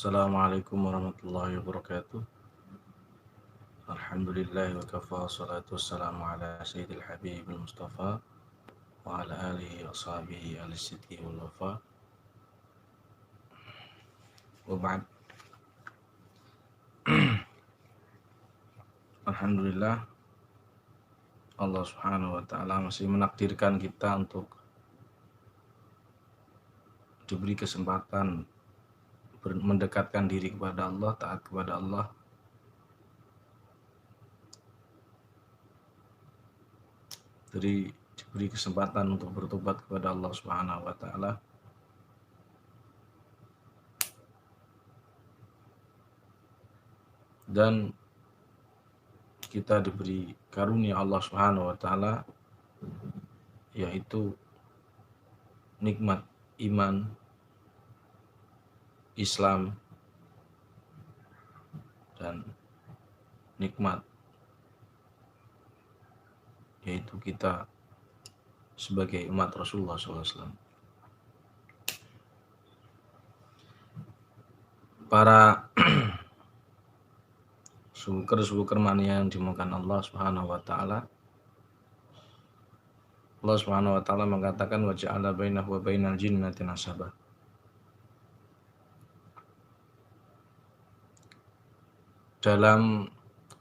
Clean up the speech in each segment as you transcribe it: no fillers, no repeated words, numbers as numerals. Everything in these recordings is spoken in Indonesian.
Assalamualaikum warahmatullahi wabarakatuh. Alhamdulillah wa kafa salatu wassalamu ala sayyidil habibil mustafa wa ala alihi wa sahbihi al-sidqi wal wafa wa ba'd. Alhamdulillah, Allah subhanahu wa ta'ala masih menakdirkan kita untuk diberi kesempatan mendekatkan diri kepada Allah, taat kepada Allah. Diberi kesempatan untuk bertobat kepada Allah Subhanahu wa taala. Dan kita diberi karunia Allah Subhanahu wa taala, yaitu nikmat iman, Islam, dan nikmat yaitu kita sebagai umat Rasulullah SAW. Para subuker mania yang dimuliakan Allah Subhanahu wa taala. Allah Subhanahu wa taala mengatakan wa ja'ala bainahu wa bainal jinnati nasaba. Dalam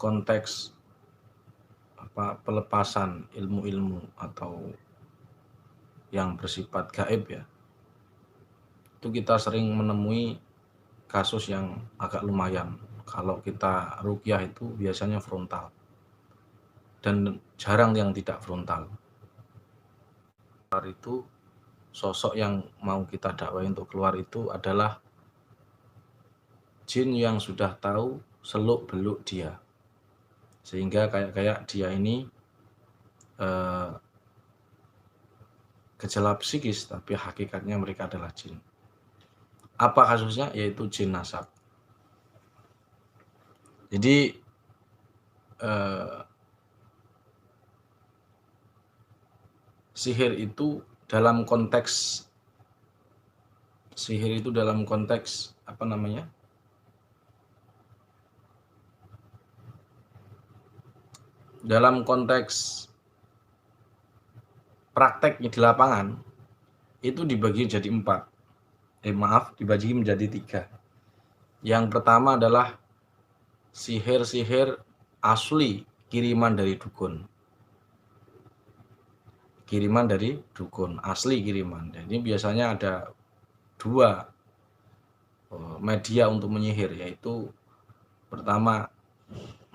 konteks pelepasan ilmu-ilmu atau yang bersifat gaib ya, itu kita sering menemui kasus yang agak lumayan. Kalau kita ruqyah itu biasanya frontal dan jarang yang tidak frontal. Itu sosok yang mau kita dakwah untuk keluar itu adalah jin yang sudah tahu seluk-beluk dia, sehingga kayak dia ini gejala psikis, tapi hakikatnya mereka adalah jin. Apa kasusnya? Yaitu jin nasab. Jadi sihir itu dalam konteks apa namanya? Dalam konteks prakteknya di lapangan itu dibagi jadi dibagi menjadi 3. Yang pertama adalah sihir-sihir asli kiriman dari dukun. Asli kiriman. Dan ini biasanya ada 2 media untuk menyihir, yaitu pertama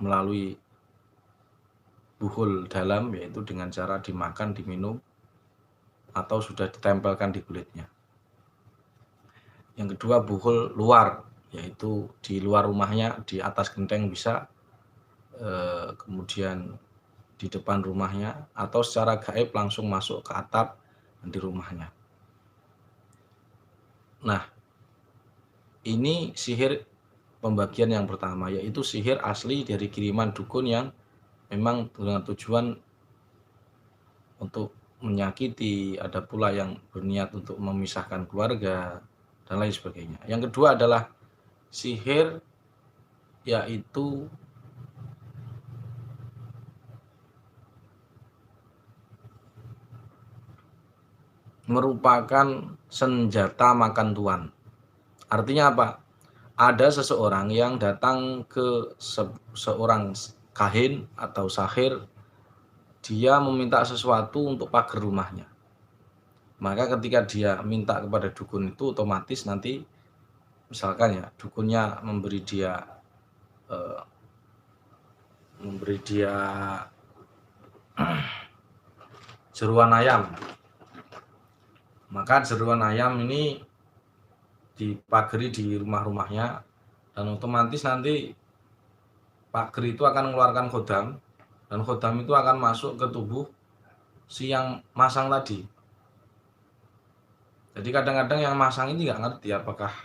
melalui buhul dalam, yaitu dengan cara dimakan, diminum, atau sudah ditempelkan di kulitnya. Yang kedua buhul luar, yaitu di luar rumahnya, di atas genteng bisa, kemudian di depan rumahnya, atau secara gaib langsung masuk ke atap di rumahnya. Nah, ini sihir pembagian yang pertama, yaitu sihir asli dari kiriman dukun yang memang dengan tujuan untuk menyakiti, ada pula yang berniat untuk memisahkan keluarga, dan lain sebagainya. Yang kedua adalah sihir, yaitu merupakan senjata makan tuan. Artinya apa? Ada seseorang yang datang ke seorang kahin atau sahir, dia meminta sesuatu untuk pagar rumahnya. Maka ketika dia minta kepada dukun itu, otomatis nanti misalkan ya dukunnya memberi dia jeruan ayam. Maka jeruan ayam ini dipagari di rumah-rumahnya, dan otomatis nanti pagar itu akan mengeluarkan khodam, dan khodam itu akan masuk ke tubuh si yang masang tadi. Jadi kadang-kadang yang masang ini nggak ngerti apakah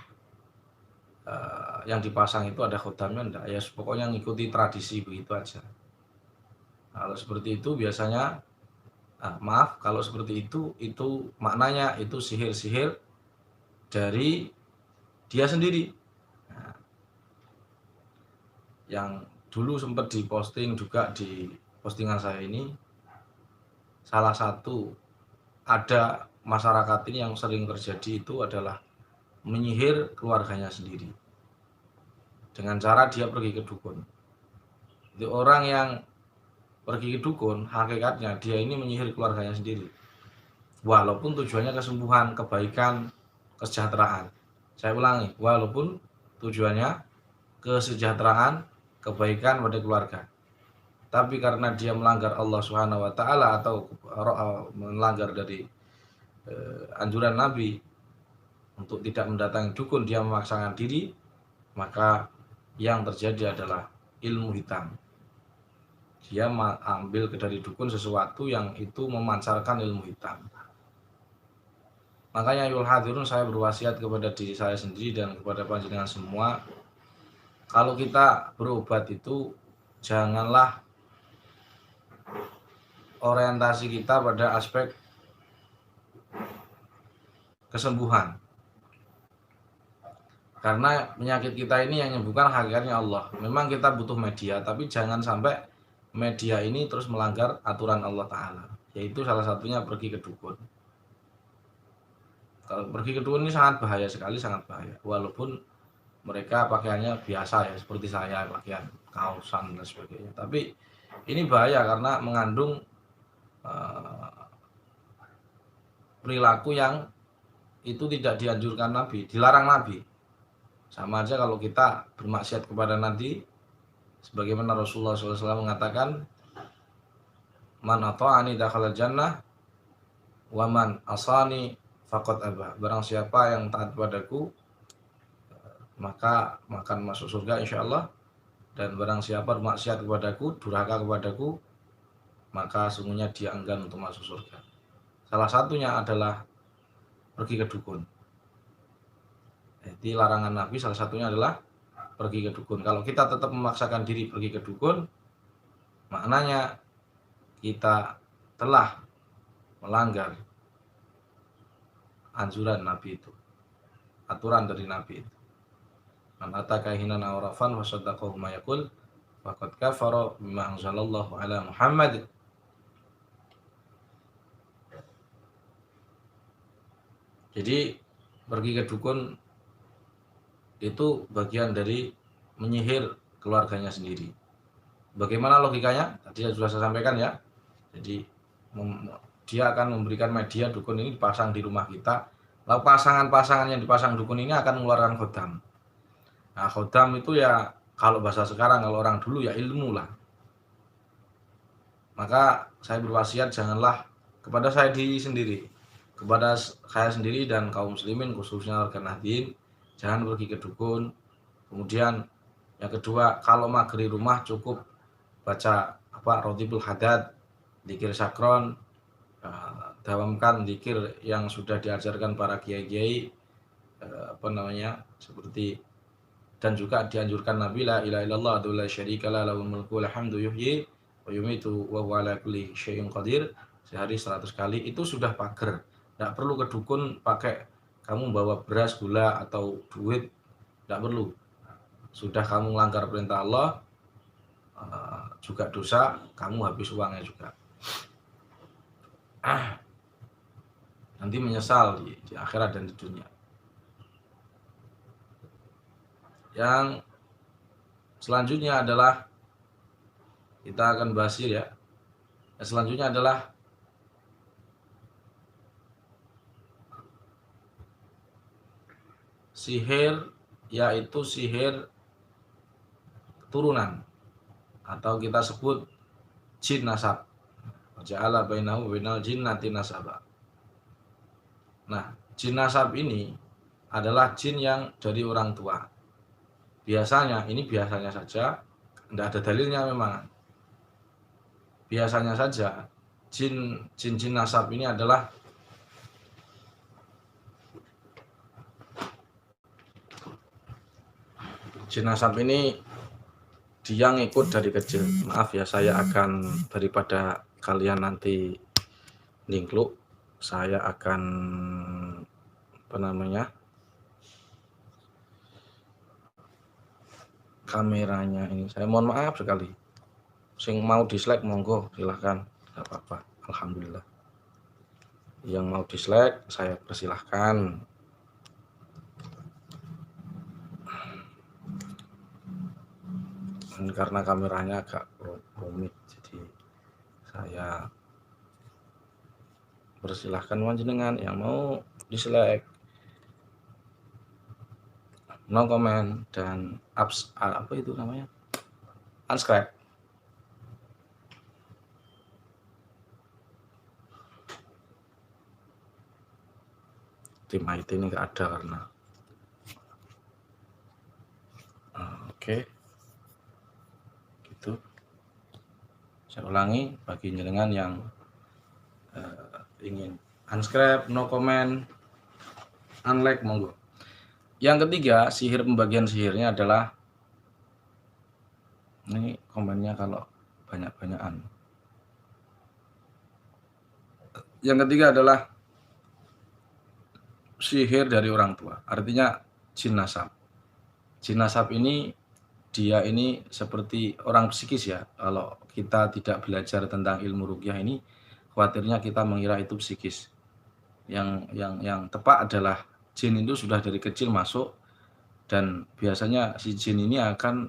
yang dipasang itu ada khodamnya enggak, ya pokoknya ngikuti tradisi begitu aja. Kalau seperti itu biasanya, kalau seperti itu maknanya itu sihir-sihir dari dia sendiri. yang dulu sempat diposting juga di postingan saya ini, salah satu ada masyarakat ini yang sering terjadi itu adalah menyihir keluarganya sendiri dengan cara dia pergi ke dukun. Jadi orang yang pergi ke dukun, hakikatnya dia ini menyihir keluarganya sendiri, walaupun tujuannya kesembuhan, kebaikan, kesejahteraan. Saya ulangi, walaupun tujuannya kesejahteraan, kebaikan pada keluarga, tapi karena dia melanggar Allah Subhanahu wa taala atau melanggar dari anjuran Nabi untuk tidak mendatangi dukun, dia memaksakan diri, maka yang terjadi adalah ilmu hitam. Dia ambil dari dukun sesuatu yang itu memancarkan ilmu hitam. Makanya ayuhal hadirun, saya berwasiat kepada diri saya sendiri dan kepada panjenengan semua, kalau kita berobat itu janganlah orientasi kita pada aspek kesembuhan. Karena penyakit kita ini yang menyembuhkan hakikatnya Allah. Memang kita butuh media, tapi jangan sampai media ini terus melanggar aturan Allah Ta'ala. Yaitu salah satunya pergi ke dukun. Kalau pergi ke dukun ini sangat bahaya sekali, sangat bahaya. Walaupun mereka pakaiannya biasa ya, seperti saya, pakaian kaosan dan sebagainya. Tapi ini bahaya karena mengandung perilaku yang itu tidak dianjurkan Nabi, dilarang Nabi. Sama aja kalau kita bermaksiat kepada Nabi, sebagaimana Rasulullah SAW mengatakan, man ata'ani dakhala jannah wa man asani faqad aba. Barang siapa yang taat padaku, maka akan masuk surga insyaallah, dan barang siapa bermaksiat kepadaku, durhaka kepadaku, maka sungguhnya dia enggan untuk masuk surga. Salah satunya adalah pergi ke dukun. Jadi larangan Nabi salah satunya adalah pergi ke dukun. Kalau kita tetap memaksakan diri pergi ke dukun, maknanya kita telah melanggar anjuran Nabi itu, aturan dari Nabi itu. Man ataka hinan awrafan wa saddaqahu ma yaqul faqad kafara bima anzalallahu ala Muhammad. Jadi pergi ke dukun itu bagian dari menyihir keluarganya sendiri. Bagaimana logikanya? Tadi sudah saya sampaikan ya. Jadi dia akan memberikan media, dukun ini dipasang di rumah kita. Lalu pasangan-pasangan yang dipasang dukun ini akan mengeluarkan khodam. Nah, khodam itu ya kalau bahasa sekarang, kalau orang dulu ya ilmu lah. Maka saya berwasiat janganlah kepada saya diri sendiri, kepada saya sendiri dan kaum muslimin khususnya warga Nahdien, jangan pergi ke dukun. Kemudian yang kedua, kalau maghrib rumah cukup baca Rotibul Hadad, dzikir sakron, dawamkan dzikir yang sudah diajarkan para kiai-kiai, seperti, dan juga dianjurkan Nabi la ilaha illallah wa la syarikalah lahul mulku wa hamdu yuhyi wa yumitu wa huwa ala kulli syai'in qadir, sehari 100 kali. Itu sudah pager. Tidak perlu ke dukun pakai kamu bawa beras, gula, atau duit. Tidak perlu. Sudah kamu melanggar perintah Allah, juga dosa, kamu habis uangnya juga. Nanti menyesal di akhirat dan di dunia. Yang selanjutnya adalah kita akan bahas ya. Yang selanjutnya adalah sihir, yaitu sihir turunan atau kita sebut jin nasab. Ja'ala bainahu wa bainal jinnati nasaba. Nah, jin nasab ini adalah jin yang dari orang tua. Biasanya saja, tidak ada dalilnya memang. Biasanya saja jin nasab ini adalah jin nasab ini dia ngikut dari kecil. Maaf ya, saya akan, daripada kalian nanti ningkluk, saya akan kameranya ini. Saya mohon maaf sekali. Sing mau dislike monggo silahkan, nggak apa-apa. Alhamdulillah. Yang mau dislike saya persilahkan. Karena kameranya agak rumit, jadi saya persilahkan panjenengan yang mau dislike, no comment, dan apa itu namanya, unsubscribe. Tim IT ini nggak ada karena oke. Gitu. Saya ulangi, bagi jenengan yang ingin unsubscribe, no comment, unlike monggo. Yang ketiga, sihir pembagian sihirnya adalah ini komennya kalau banyak-banyakan. Yang ketiga adalah sihir dari orang tua, artinya jin nasab. Jin nasab ini dia ini seperti orang psikis ya. Kalau kita tidak belajar tentang ilmu ruqyah ini, khawatirnya kita mengira itu psikis. Yang tepat adalah jin itu sudah dari kecil masuk, dan biasanya si jin ini akan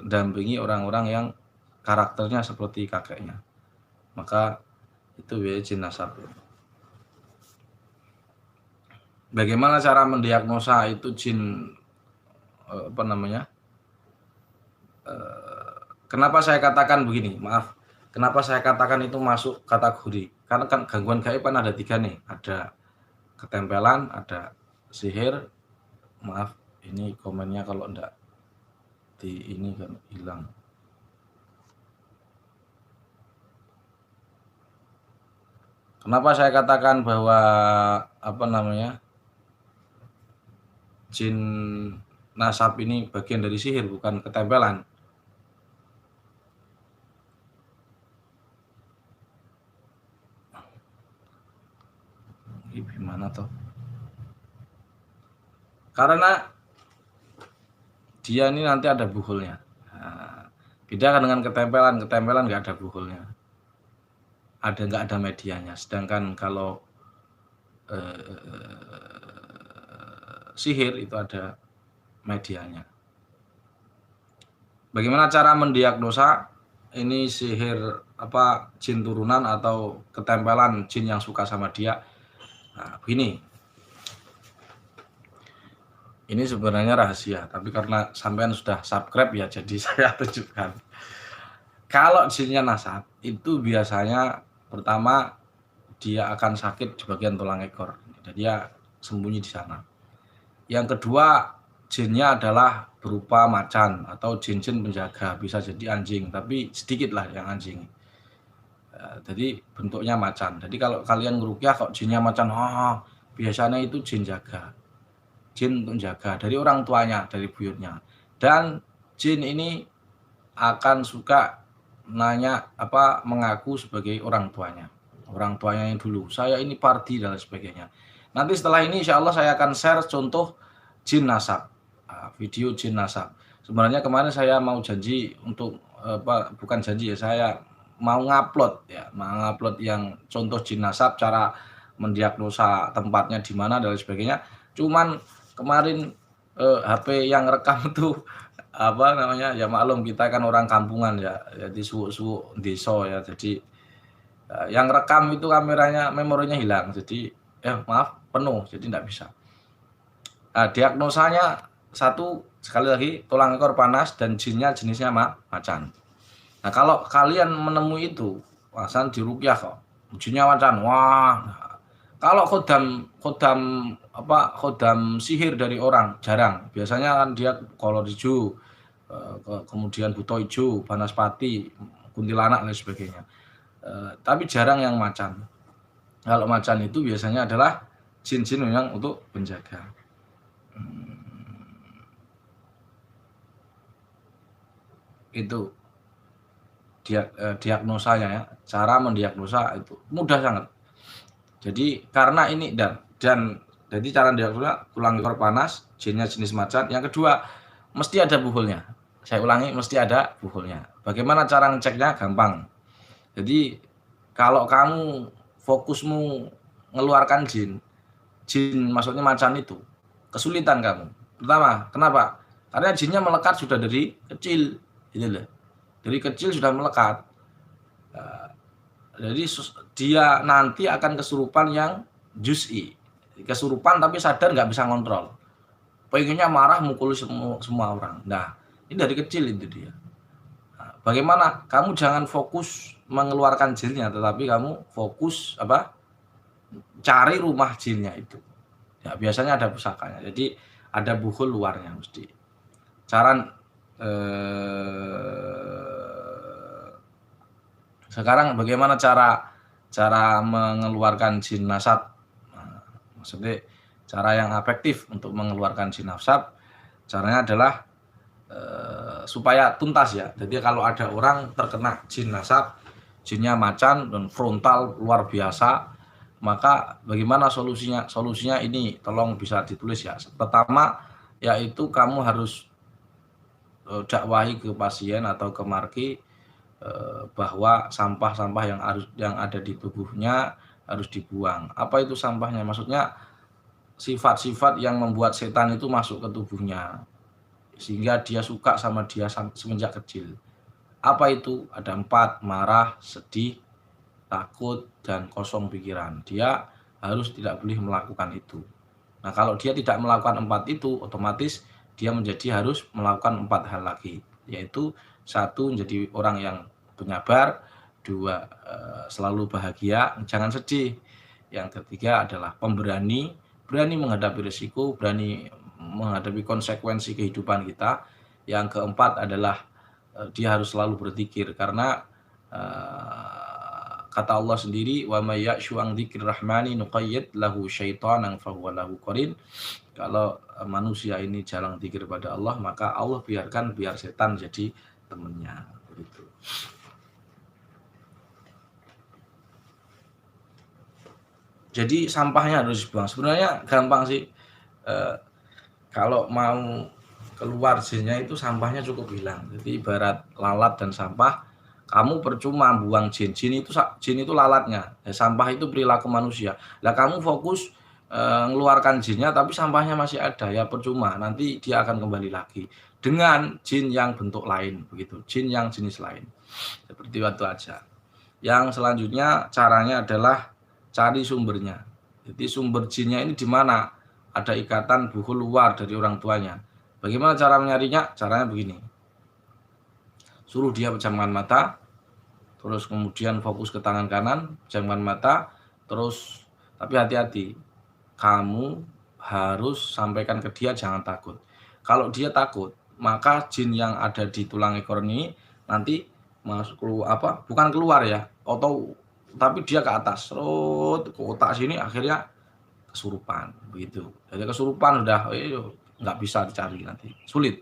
dampingi orang-orang yang karakternya seperti kakeknya. Maka itu jin nasab. Bagaimana cara mendiagnosa itu jin kenapa saya katakan begini, maaf. Kenapa saya katakan itu masuk kategori? Karena kan gangguan gaib kan ada 3 nih. Ada ketempelan, ada sihir. Maaf, ini komennya kalau enggak di ini kan hilang. Kenapa saya katakan bahwa jin nasab ini bagian dari sihir, bukan ketempelan? Gimana toh? Karena dia ini nanti ada buhulnya. Nah, beda dengan ketempelan. Ketempelan nggak ada buhulnya. Nggak ada medianya. Sedangkan kalau sihir itu ada medianya. Bagaimana cara mendiagnosa ini sihir jin turunan atau ketempelan jin yang suka sama dia? Nah, begini. Ini sebenarnya rahasia, tapi karena sampean sudah subscribe ya, jadi saya tunjukkan. Kalau jinnya nasab, itu biasanya pertama dia akan sakit di bagian tulang ekor. Dan dia sembunyi di sana. Yang kedua, jinnya adalah berupa macan atau jin-jin penjaga, bisa jadi anjing, tapi sedikit lah yang anjing. Jadi bentuknya macan. Jadi kalau kalian ngeruqyah kok jinnya macan, biasanya itu jin jaga. Jin untuk jaga dari orang tuanya, dari buyutnya. Dan jin ini akan suka nanya mengaku sebagai orang tuanya. Orang tuanya yang dulu, saya ini pardi dan sebagainya. Nanti setelah ini insya Allah saya akan share contoh jin nasab, video jin nasab. Sebenarnya kemarin saya mau janji untuk bukan janji ya, saya mau ngupload yang contoh jin nasab, cara mendiagnosa tempatnya di mana dan sebagainya. Cuman kemarin HP yang rekam itu ya maklum kita kan orang kampungan ya, jadi suwu desa ya, jadi yang rekam itu kameranya, memorinya hilang, jadi maaf penuh, jadi tidak bisa. Diagnosanya sekali lagi tulang ekor panas dan jinnya jenisnya macan. Nah kalau kalian menemui itu, pasan diruqyah kok jinnya macan, kalau khodam sihir dari orang jarang. Biasanya kan dia kolor hijau, kemudian buto hijau, banaspati, kuntilanak dan sebagainya. Tapi jarang yang macan. Kalau macan itu biasanya adalah jin-jin yang untuk penjaga. Itu diagnosanya ya. Cara mendiagnosa itu mudah sangat. Jadi karena ini dan jadi cara diagnosa tulang ekor panas, jinnya jenis macan. Yang kedua, mesti ada buhulnya. Saya ulangi, mesti ada buhulnya. Bagaimana cara ngeceknya? Gampang. Jadi kalau kamu fokusmu mengeluarkan jin maksudnya macan itu, kesulitan kamu. Pertama, kenapa? Karena jinnya melekat sudah dari kecil, gitu loh. Dari kecil sudah melekat. Jadi dia nanti akan kesurupan yang juz'i. Kesurupan tapi sadar nggak bisa ngontrol. Pengennya marah mukul semua orang. Nah, ini dari kecil itu dia. Nah, bagaimana? Kamu jangan fokus mengeluarkan jinnya, tetapi kamu fokus cari rumah jinnya itu. Ya, biasanya ada pusakanya. Jadi ada buhul luarnya mesti. Sekarang bagaimana cara mengeluarkan jin nasab? Nah, maksudnya cara yang efektif untuk mengeluarkan jin nasab, caranya adalah supaya tuntas ya. Jadi kalau ada orang terkena jin nasab, jinnya macan dan frontal luar biasa, maka bagaimana solusinya? Solusinya ini tolong bisa ditulis ya. Pertama yaitu kamu harus dakwahi ke pasien atau ke marki bahwa sampah-sampah yang ada di tubuhnya harus dibuang. Apa itu sampahnya? Maksudnya sifat-sifat yang membuat setan itu masuk ke tubuhnya sehingga dia suka sama dia semenjak kecil. Apa itu? Ada 4: marah, sedih, takut, dan kosong pikiran. Dia harus tidak boleh melakukan itu. Nah, kalau dia tidak melakukan 4 itu, otomatis dia harus melakukan 4 hal lagi, yaitu 1, menjadi orang yang penyabar, 2, selalu bahagia, jangan sedih. Yang ketiga adalah pemberani, berani menghadapi risiko, berani menghadapi konsekuensi kehidupan kita. Yang keempat adalah dia harus selalu berzikir, karena kata Allah sendiri, wa may ya'shu an dzikrir rahmani nuqayyid lahu syaitanan fahuwa lahu qarin. Kalau manusia ini jarang zikir pada Allah, maka Allah biar setan jadi temannya, begitu. Jadi sampahnya harus dibuang. Sebenarnya gampang sih. Kalau mau keluar jinnya itu sampahnya cukup hilang. Jadi ibarat lalat dan sampah, kamu percuma buang jin. Jin itu lalatnya. Ya, sampah itu perilaku manusia. Lah kamu fokus mengeluarkan jinnya tapi sampahnya masih ada, ya percuma. Nanti dia akan kembali lagi dengan jin yang bentuk lain, begitu. Jin yang jenis lain. Seperti itu aja. Yang selanjutnya caranya adalah cari sumbernya. Jadi sumber jinnya ini di mana? Ada ikatan buhul luar dari orang tuanya. Bagaimana cara mencarinya? Caranya begini. Suruh dia pejamkan mata, terus kemudian fokus ke tangan kanan, pejamkan mata, terus tapi hati-hati. Kamu harus sampaikan ke dia jangan takut. Kalau dia takut, maka jin yang ada di tulang ekor ini nanti masuk bukan keluar ya, tapi dia ke atas, ke otak sini, akhirnya kesurupan, begitu. Jadi kesurupan udah nggak bisa dicari, nanti sulit.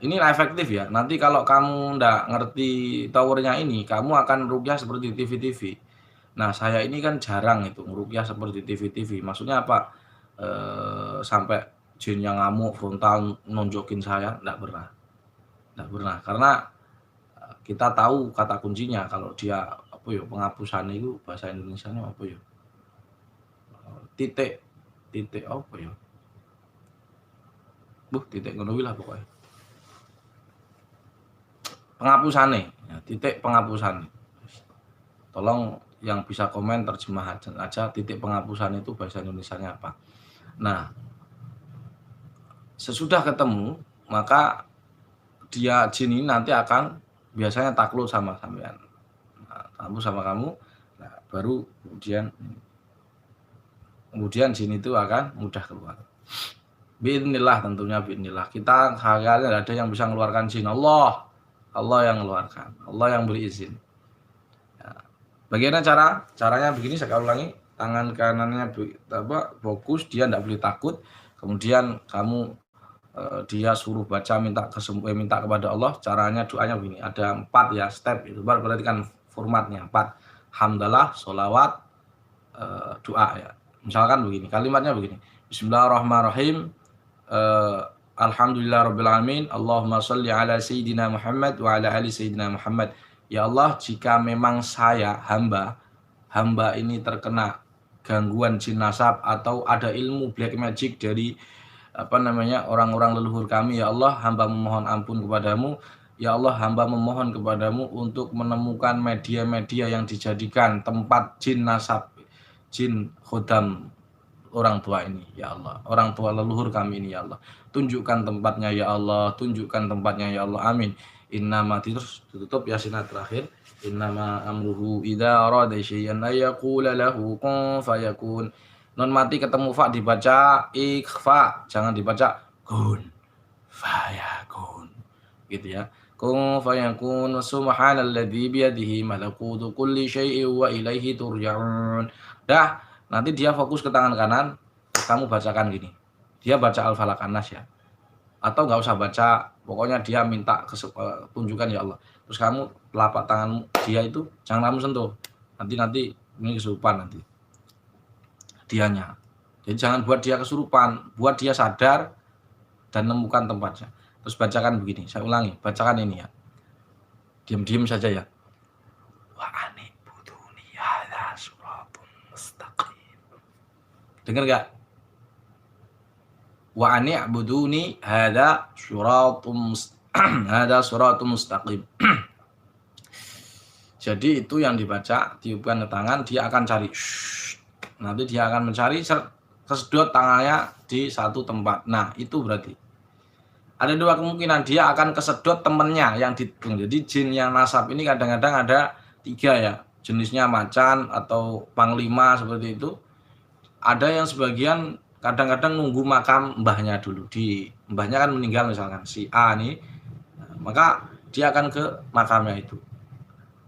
Ini efektif ya. Nanti kalau kamu nggak ngerti towernya ini, kamu akan rukyah seperti TV-TV. Nah, saya ini kan jarang itu rukyah seperti TV-TV. Maksudnya apa? Sampai jin yang ngamuk frontal nonjokin saya, nggak pernah. Karena kita tahu kata kuncinya. Kalau dia penghapusan itu bahasa Indonesianya apa ya? Titik apa ya? Titik ngono lah pokoknya. Penghapusane, ya, titik penghapusan. Tolong yang bisa komen terjemah aja titik penghapusan itu bahasa Indonesianya apa. Nah, sesudah ketemu, maka dia jin ini nanti akan biasanya takluk sama sampean. Takluk sama kamu, nah, baru kemudian jin itu akan mudah keluar. Bi'idznillah, tentunya bi'idznillah. Kita sekali ada yang bisa mengeluarkan jin. Allah yang mengeluarkan, Allah yang beri izin. Ya. Bagaimana caranya begini, saya ulangi. Tangan kanannya fokus, dia tidak boleh takut. Kemudian kamu dia suruh baca minta kepada Allah. Caranya doanya begini, ada 4 ya step itu. Berarti kan formatnya 4. Hamdalah, sholawat, doa ya. Misalkan begini, kalimatnya begini. Bismillahirrahmanirrahim. alhamdulillah rabbil alamin, Allahumma shalli ala sayyidina Muhammad wa ala ali sayyidina Muhammad. Ya Allah, jika memang saya hamba ini terkena gangguan jin nasab atau ada ilmu black magic dari orang-orang leluhur kami, ya Allah, hamba memohon ampun kepadamu. Ya Allah, hamba memohon kepadamu untuk menemukan media-media yang dijadikan tempat jin nasab, jin khodam orang tua ini, ya Allah, orang tua leluhur kami ini, ya Allah, tunjukkan tempatnya, ya Allah, tunjukkan tempatnya, ya Allah, amin. Innama, terus tutup Yasin terakhir, innama amruhu idza arada syai'an ayaqula lahu kun fayakun. Non mati ketemu fa dibaca ikhfa, jangan dibaca kun fayakun, gitu ya. Kun fayakun subhanalladzi biyadihi malakutu kulli syai'in wa ilaihi turja'un. Dah, nanti dia fokus ke tangan kanan, kamu bacakan gini. Dia baca Al-Falaq An-Nas ya. Atau nggak usah baca, pokoknya dia minta tunjukkan ya Allah. Terus kamu telapak tanganmu dia itu jangan kamu sentuh. Nanti ini kesurupan nanti. Dianya. Jadi jangan buat dia kesurupan, buat dia sadar dan nemukan tempatnya. Terus bacakan begini, saya ulangi, bacakan ini ya. Diam-diam saja ya. Wa anibuduni hadza siratum mustaqim. Dengar enggak? Wa anibuduni hadza siratum mustaqim. Jadi itu yang dibaca, tiupkan ke tangan, dia akan cari. Nanti dia akan mencari, kesedot tangannya di satu tempat. Nah, itu berarti ada dua kemungkinan, dia akan kesedot temennya yang dihitung. Jadi jin yang nasab ini kadang-kadang ada 3 ya, jenisnya macan atau panglima seperti itu. Ada yang sebagian kadang-kadang nunggu makam mbahnya dulu, di mbahnya kan meninggal misalkan si A nih, maka dia akan ke makamnya itu.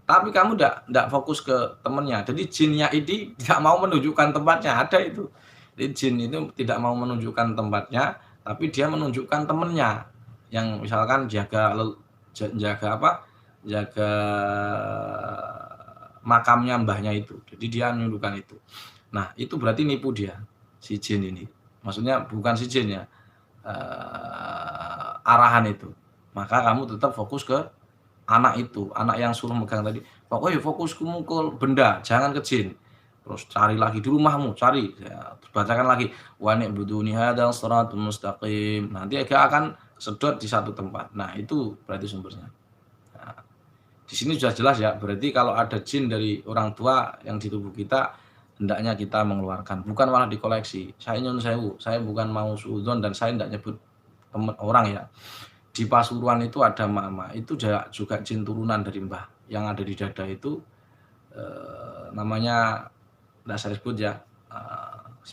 Tapi kamu tidak fokus ke temennya. Jadi jinnya ini tidak mau menunjukkan tempatnya. Ada itu. Jadi jin itu tidak mau menunjukkan tempatnya, tapi dia menunjukkan temennya. Yang misalkan jaga makamnya mbahnya itu. Jadi dia menunjukkan itu. Nah, itu berarti nipu dia, si jin ini. Maksudnya bukan si jin ya. Arahan itu. Maka kamu tetap fokus ke anak itu, anak yang suruh megang tadi. Pokoknya fokus ke benda, jangan ke jin. Terus cari lagi di rumahmu, cari. Ya, terus bacakan lagi. Wa ni'buduni hadzal siratal mustaqim. Nanti akan sedot di satu tempat. Nah, itu berarti sumbernya. Nah, di sini sudah jelas ya, berarti kalau ada jin dari orang tua yang di tubuh kita, hendaknya kita mengeluarkan, bukan malah dikoleksi. Saya nyun sewu, saya bukan mau suudzon dan saya tidak nyebut teman orang ya. Di Pasuruan itu ada mama, itu juga jin turunan dari mbah. Yang ada di dada itu namanya, tidak saya sebut ya,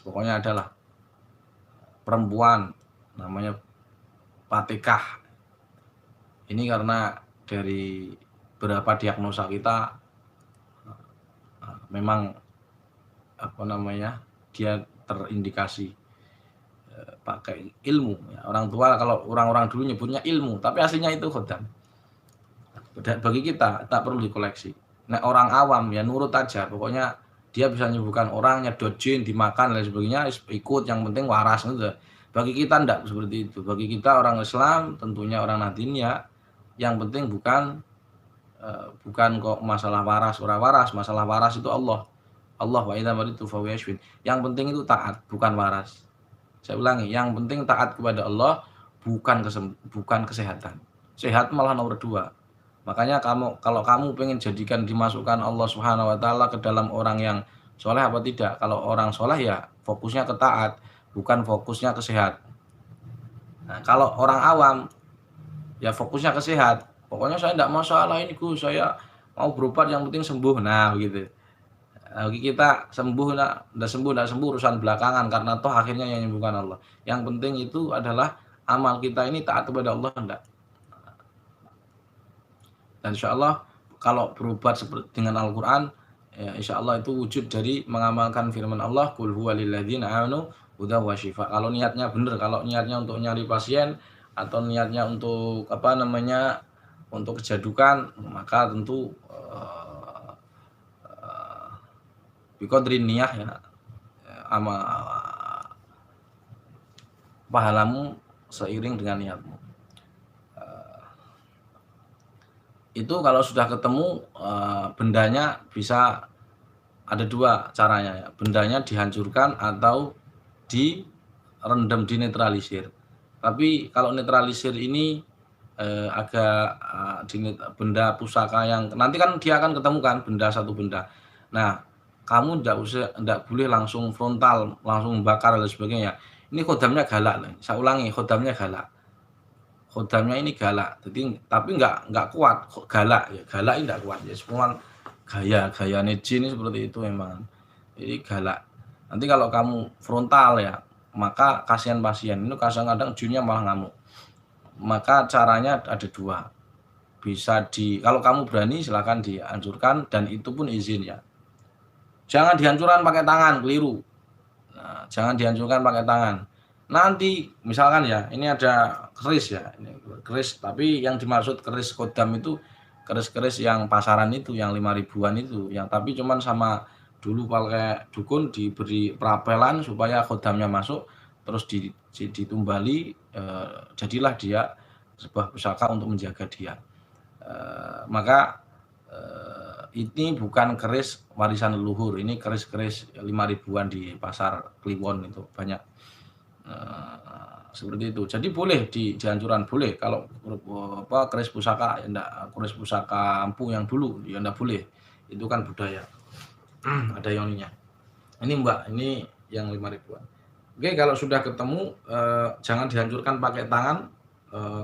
pokoknya adalah perempuan, namanya Patekah. Ini karena dari beberapa diagnosa kita memang dia terindikasi pakai ilmu ya. Orang tua, kalau orang-orang dulu nyebutnya ilmu, tapi aslinya itu khodam. Bagi kita tak perlu dikoleksi. Nah, orang awam ya nurut aja, pokoknya dia bisa menyembuhkan orang, nyedot jin, dimakan dan sebagainya, ikut, yang penting waras gitu. Bagi kita enggak seperti itu. Bagi kita orang Islam, tentunya orang Nadin ya, yang penting bukan kok masalah waras, ora waras. Masalah waras itu Allah wa idza maritu fa yashfin. Yang penting itu taat, bukan waras. Saya ulangi, yang penting taat kepada Allah, bukan kesehatan. Sehat malah nomor 2. Makanya kalau kamu pengen jadikan dimasukkan Allah Subhanahu wa taala ke dalam orang yang soleh apa tidak? Kalau orang soleh ya fokusnya ke taat, bukan fokusnya ke sehat. Nah, kalau orang awam ya fokusnya ke sehat. Pokoknya saya tidak masalah ini Gus, saya mau berobat yang penting sembuh. Nah, begitu. Bagi kita sembuh enggak sembuh urusan belakangan, karena toh akhirnya yang menyembuhkan Allah. Yang penting itu adalah amal kita ini taat kepada Allah enggak. Dan insya Allah kalau berobat dengan Al-Quran, ya insya Allah itu wujud dari mengamalkan firman Allah, qul huwa lilladzina amanu hudan wa syifa. Kalau niatnya benar, kalau niatnya untuk nyari pasien atau niatnya untuk untuk kejadukan, maka tentu biqadri niyah ya, ama pahalamu seiring dengan niatmu. Itu kalau sudah ketemu bendanya bisa ada dua caranya ya. Bendanya dihancurkan atau direndam, dinetralisir. Tapi kalau netralisir ini agak benda pusaka yang nanti kan dia akan ketemu kan benda satu benda. Nah, kamu tidak boleh langsung frontal, langsung membakar dan sebagainya. Ini khodamnya galak. Saya ulangi, khodamnya galak. Khodamnya ini galak, jadi tapi nggak kuat, galak ya, galak ini nggak kuat ya, semua gaya jin ini seperti itu memang, jadi galak. Nanti kalau kamu frontal ya, maka kasihan pasien, ini kadang-kadang jinnya malah ngamuk. Maka caranya ada dua, bisa kalau kamu berani silakan dihancurkan, dan itu pun izin ya. Jangan dihancurkan pakai tangan, keliru. Nah, jangan dihancurkan pakai tangan. Nanti misalkan ya, ini ada keris ya, ini keris, tapi yang dimaksud keris khodam itu keris-keris yang pasaran itu, yang 5.000-an itu, yang tapi cuman sama dulu pakai dukun diberi perapelan supaya khodamnya masuk, terus ditumbali, jadilah dia sebuah pusaka untuk menjaga dia. Maka ini bukan keris warisan leluhur, ini keris-keris 5.000-an di pasar Kliwon itu banyak. Seperti itu. Jadi boleh dihancurkan, boleh. Kalau keris pusaka ya enggak, keris pusaka ampuh yang dulu ya enggak boleh. Itu kan budaya. Ada yoninya. Ini Mbak, ini yang 5.000-an. Oke, kalau sudah ketemu jangan dihancurkan pakai tangan.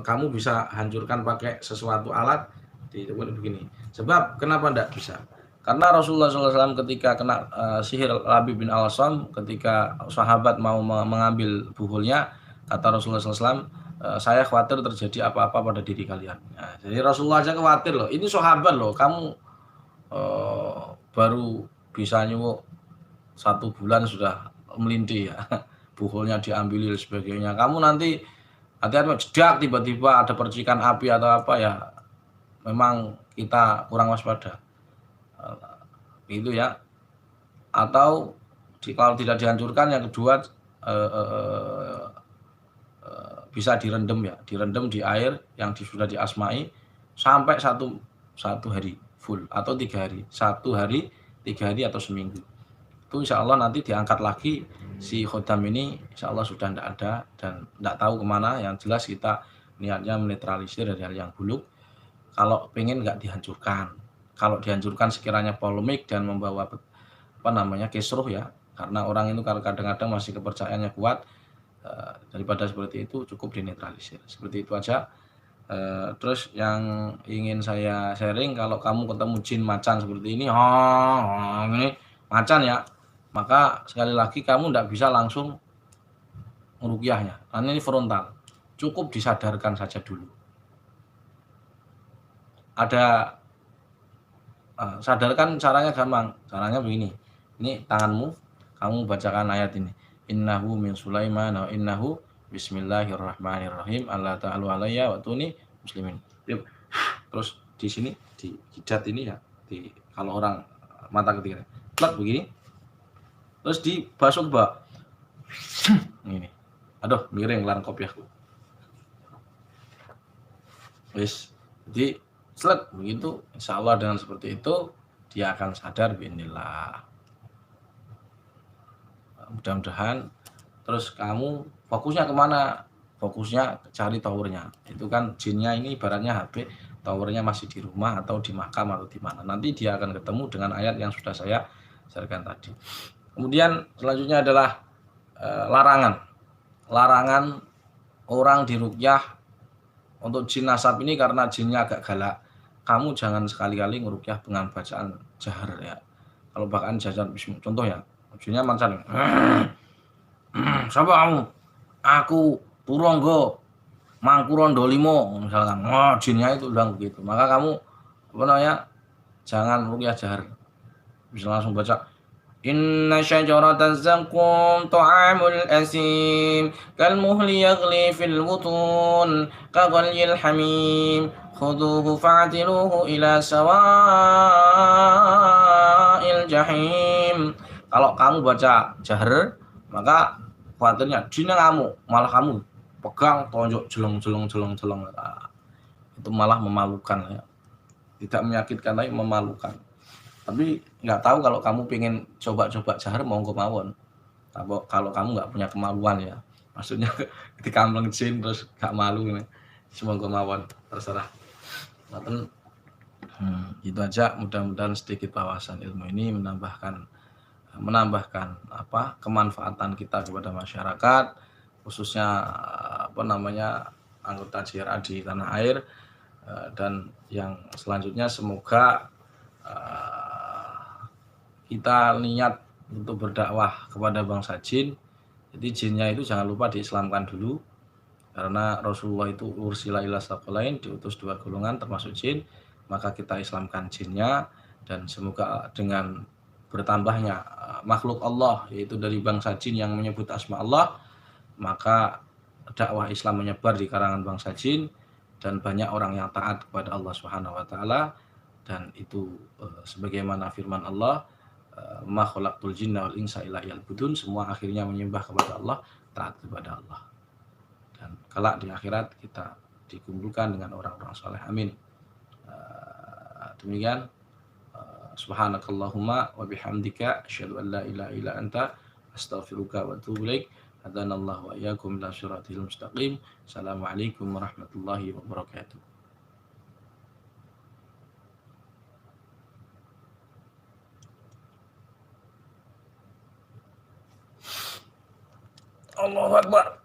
Kamu bisa hancurkan pakai sesuatu alat begini. Sebab kenapa enggak bisa? Karena Rasulullah SAW ketika kena sihir Labib bin Al-Asam, ketika sahabat mau mengambil buhulnya, kata Rasulullah SAW, saya khawatir terjadi apa-apa pada diri kalian. Nah, jadi Rasulullah aja khawatir loh, ini sahabat loh, kamu baru bisa nyuwuk 1 bulan sudah melintih ya, buhulnya diambil dan sebagainya. Kamu nanti hati-hati, jedak tiba-tiba ada percikan api atau apa ya, memang kita kurang waspada. Itu ya. Atau kalau tidak dihancurkan, yang kedua bisa direndam ya, direndam di air yang sudah diasmai sampai satu hari full atau 3 hari, 1 hari, 3 hari atau seminggu. Itu insya Allah nanti diangkat lagi si khodam ini, insya Allah sudah tidak ada dan tidak tahu kemana. Yang jelas kita niatnya menetralisir dari hal yang buruk. Kalau pengen nggak dihancurkan. Kalau dihancurkan sekiranya polemik dan membawa kisruh ya, karena orang itu kadang-kadang masih kepercayaannya kuat, daripada seperti itu cukup dinetralisir. Seperti itu aja. Terus yang ingin saya sharing, kalau kamu ketemu jin macan seperti ini, ini macan ya, maka sekali lagi kamu tidak bisa langsung meruqyahnya, karena ini frontal, cukup disadarkan saja dulu. Ada sadarkan caranya gampang, caranya begini. Ini tanganmu, kamu bacakan ayat ini. Innahu min Sulaiman wa innahu bismillahirrahmanirrahim. Allah ta'ala alayya wa tuni muslimin. Terus di sini di jidat ini ya, kalau orang mata ketiga, plak begini. Terus dibasuh ke bawah. Ini. Aduh, miring lan kopiahku. Wis, jadi selek begitu, insya Allah dengan seperti itu dia akan sadar bi'inillah. Mudah-mudahan. Terus kamu fokusnya kemana? Fokusnya cari towernya. Itu kan jinnya ini ibaratnya HP, towernya masih di rumah atau di makam atau di mana. Nanti dia akan ketemu dengan ayat yang sudah saya sharekan tadi. Kemudian selanjutnya adalah larangan orang diruqyah untuk jin nasab ini, karena jinnya agak galak. Kamu jangan sekali-kali ngeruqyah dengan bacaan jahar ya. Kalau bacaan jahar, contoh ya, jinnya macan. Siapa kamu? Aku Turonggo Mangkurondo Limo misalkan. Jinnya itu bilang begitu. Maka kamu jangan ruqyah jahar. Bisa langsung baca Inna syajarataz zakum ta'amul asim kalmuhli yaghli fil butun kaghalyil hamim khuduhu fa'tiluhu ila sawa'il jahim. Kalau kamu baca jahar, maka khawatirnya jinnya kamu, malah kamu pegang tonjok jelong. Nah, itu malah memalukan ya. Tidak menyakitkan tapi memalukan. Tapi nggak tahu kalau kamu pengen coba-coba jahar monggo mawon. Kalau kamu nggak punya kemaluan ya. Maksudnya ketika melengcin terus nggak malu ini. Monggo mawon, terserah. Itu aja, mudah-mudahan sedikit wawasan ilmu ini menambahkan kemanfaatan kita kepada masyarakat, khususnya anggota JRA di tanah air, dan yang selanjutnya semoga kita niat untuk berdakwah kepada bangsa jin. Jadi jinnya itu jangan lupa diislamkan dulu, karena Rasulullah itu ursila ila saqalain, diutus 2 golongan termasuk jin, maka kita islamkan jinnya. Dan semoga dengan bertambahnya makhluk Allah, yaitu dari bangsa jin yang menyebut asma Allah, maka dakwah Islam menyebar di kalangan bangsa jin dan banyak orang yang taat kepada Allah Subhanahu wa taala. Dan itu sebagaimana firman Allah, ma khalaqtul jinna wal insa illa liya'budun, semua akhirnya menyembah kepada Allah, taat kepada Allah. Dan kelak di akhirat kita dikumpulkan dengan orang-orang saleh. Amin. Demikian. Subhanakallahumma wa bihamdika asyhadu an la ilaha illa anta astaghfiruka wa atubu ilaik. Hadanallahu wa iyyakum ila siratal mustaqim. Assalamualaikum warahmatullahi wabarakatuh. Allahu Akbar.